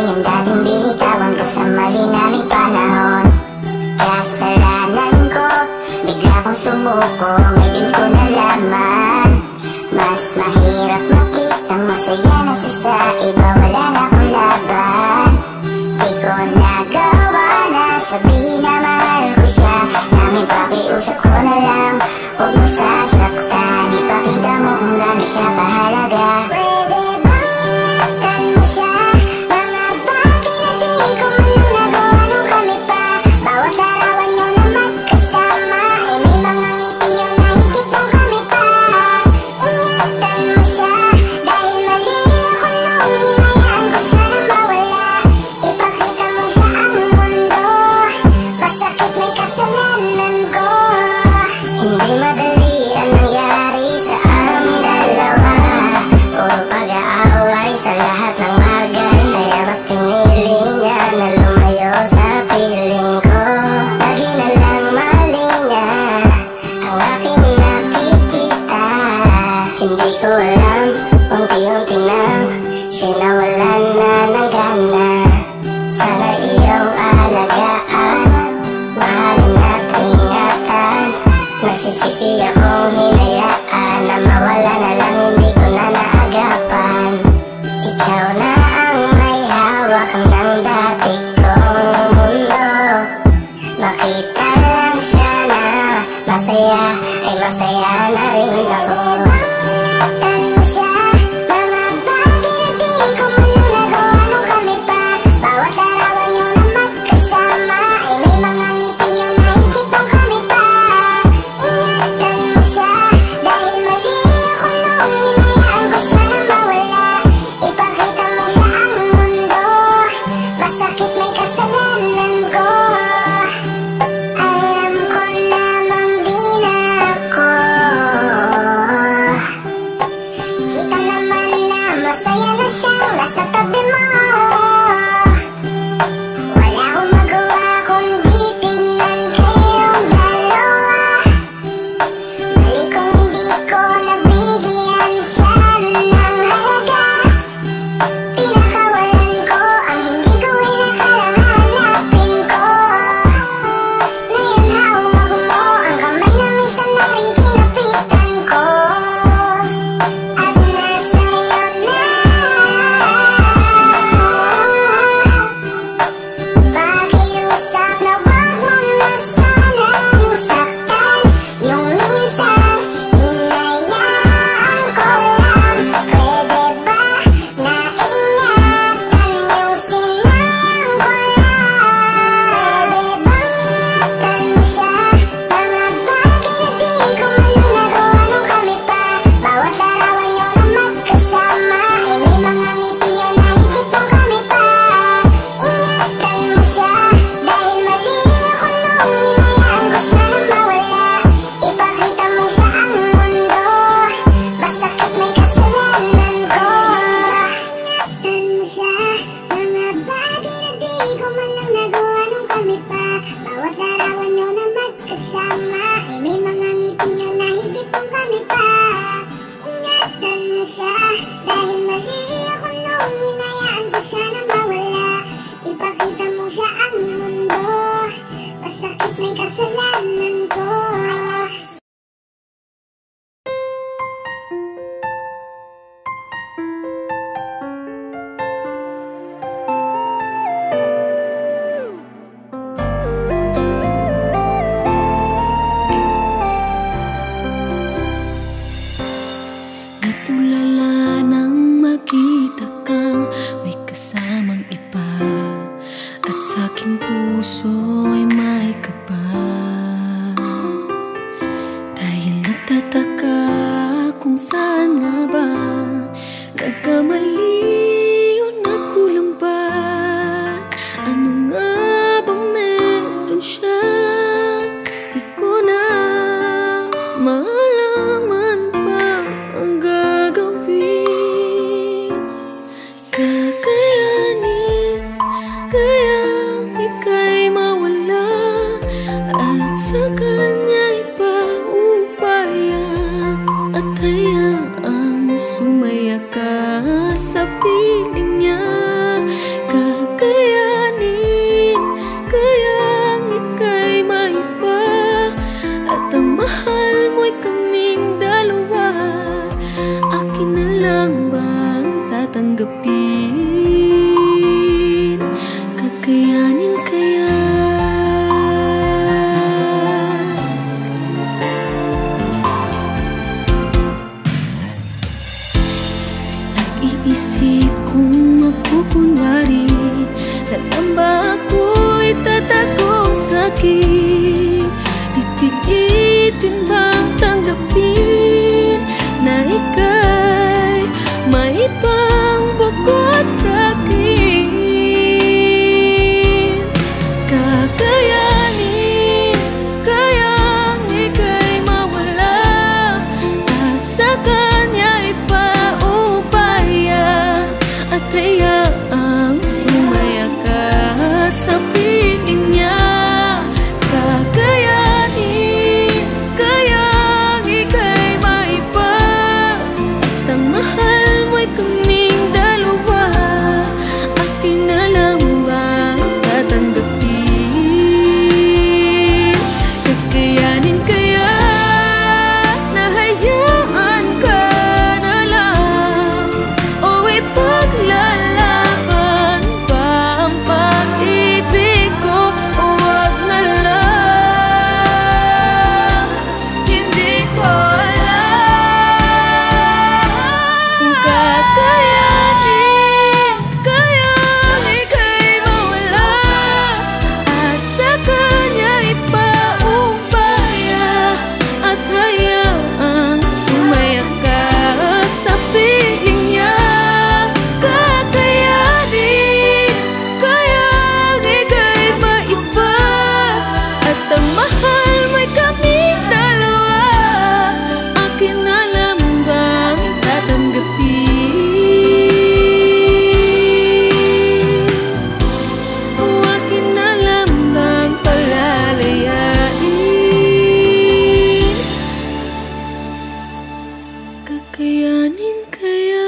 galing ang dating binitawan ko sa mali naming panahon. Kasalanan ko, bigla kong sumuko, ngayon ko nalaman. Mas mahirap makitang masaya na siya sa iba, wala na akong laban. Di ko nagawa na sabihin na mahal ko siya. Naming pakiusap ko na lang, huwag mo sasaktan. Ipakita mo kung gano'n siya kahalaga. Sumaya ka sa piling niya. tatanggapin. Kakayanin kaya? Nag-iisip kung magkukunwari na lang ba ako'y tatagong sakit? Pipilitin bang tanggapin na ika'y may ibang bukod sa'kin? Kakayanin kayang ika'y mawala at sa kanya ipaubaya at hayaang sumaya ka sa piling niya? Kakayanin kayang ika'y maiba at ang mahal mo'y kaming dalawa? Akin na lang bang tatanggapin? Kakayanin kaya na hayaan ka na lang o ipaglalaban pa ang pag-ibig ko? O wag na lang, hindi ko alam. Kung kakayanin kayang ika'y mawala at sa kanya ipaubaya at hayaang sumaya ka sa piling niya? Kakayanin kayang ika'y maiba at ang mahal mo'y kaming dalawa? Akin na lang bang tatanggapin? O akin na lang bang palalayain? Kakayanin kaya?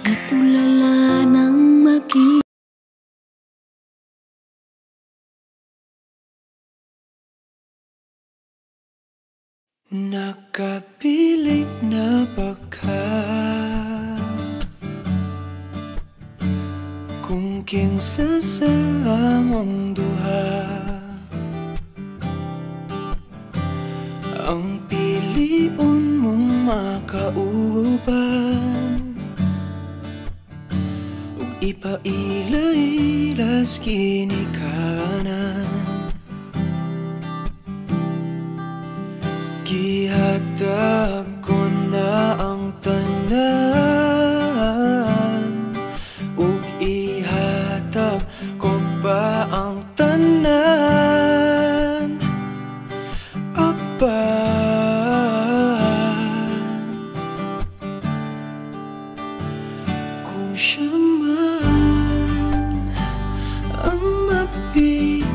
Natulala ng mag-ibig. Nakapilit na ba ka? Kung kinsa sa among duha ang piliun mong makauban ug ipaila-ilas ginikanan? Gihatag ko na ang tanan ug ihatag ko pa ang tanan. Apan kung siya man ang mapilian,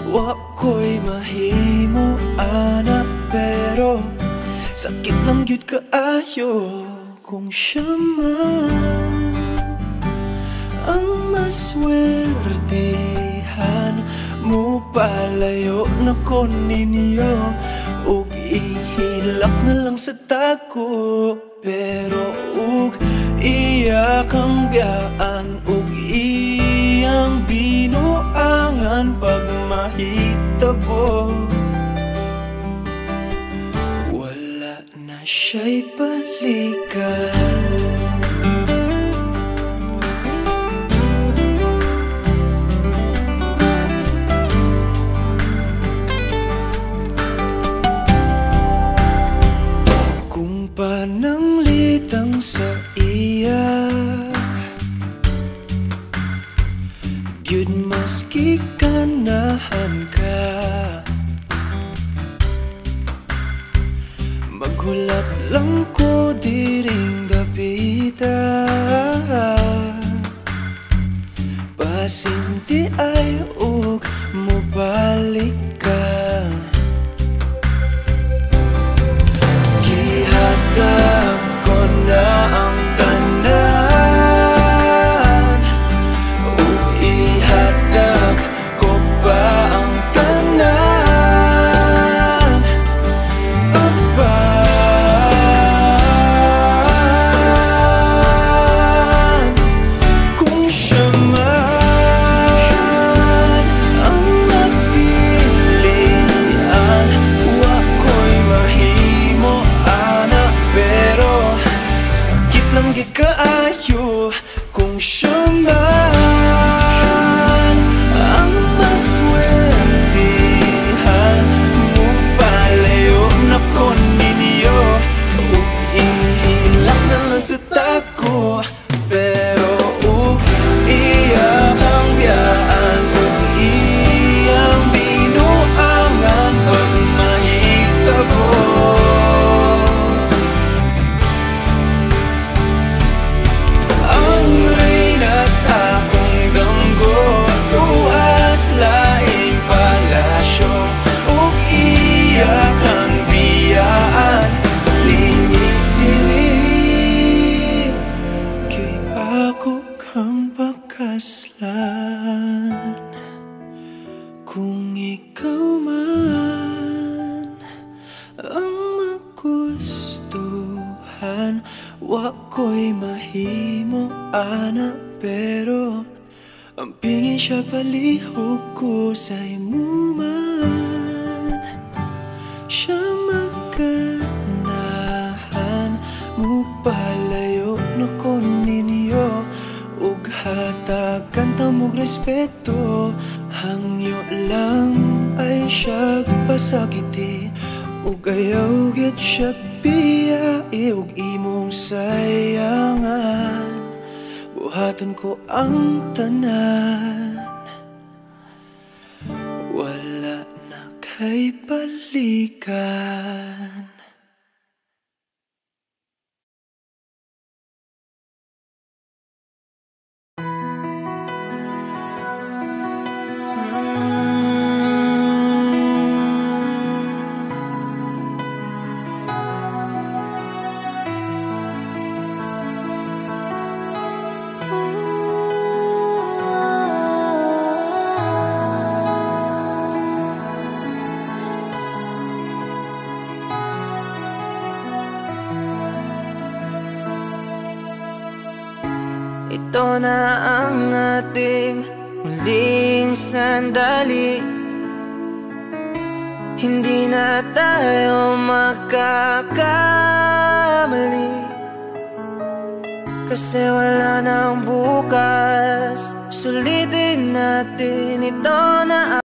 wa ko'y mahimo ana, pero sakit lang gyud kaayo kung siya man ang maswertehan. Mo palayo na ko ninyo ug ihilak na lang sa tako, pero ug iya kang biyaan ug iyang binuangan pag mahitabo. Wala na siya'y balikan. Kung pananglitang sa iya gyud maski kanahan ka, maghulat lang ko di ring dapita. Pasinti ay ug mobalik ka. Gihatag ko na ang tanan, ug ihatag ko pa ang tanan. Apan kung siya man ang napilian, wa ko'y mahimo ana, pero sakit lang gid kaayo kung siya man ang maswertihan. Mupalayo na ko ninyo ug ihilak na lang sa tako, pero iyak ang biyaan ug iyang binuangan pag mahitabo. Ang reyna sa akong damgo, tuas laing palasyo, ug iyak ang biyaan lingit dili. Kay ako kang pakaslan, kung ikaw man ang magustuhan, wa ko'y mahimo ana, pero ang pingin siya palihog ko sa imo man. Siya maganahan, mupalayo na ko ninyo ug hatagan tamog respeto. Hangyo lang ay siya pasakiti, ug ayaw gid siya biyai, ug imong sayangan. Buhaton ko ang tanan, wala na kay balikan. Ito na ang ating muling sandali, hindi na tayo magkakamali, kasi wala nang bukas. Sulitin natin, ito na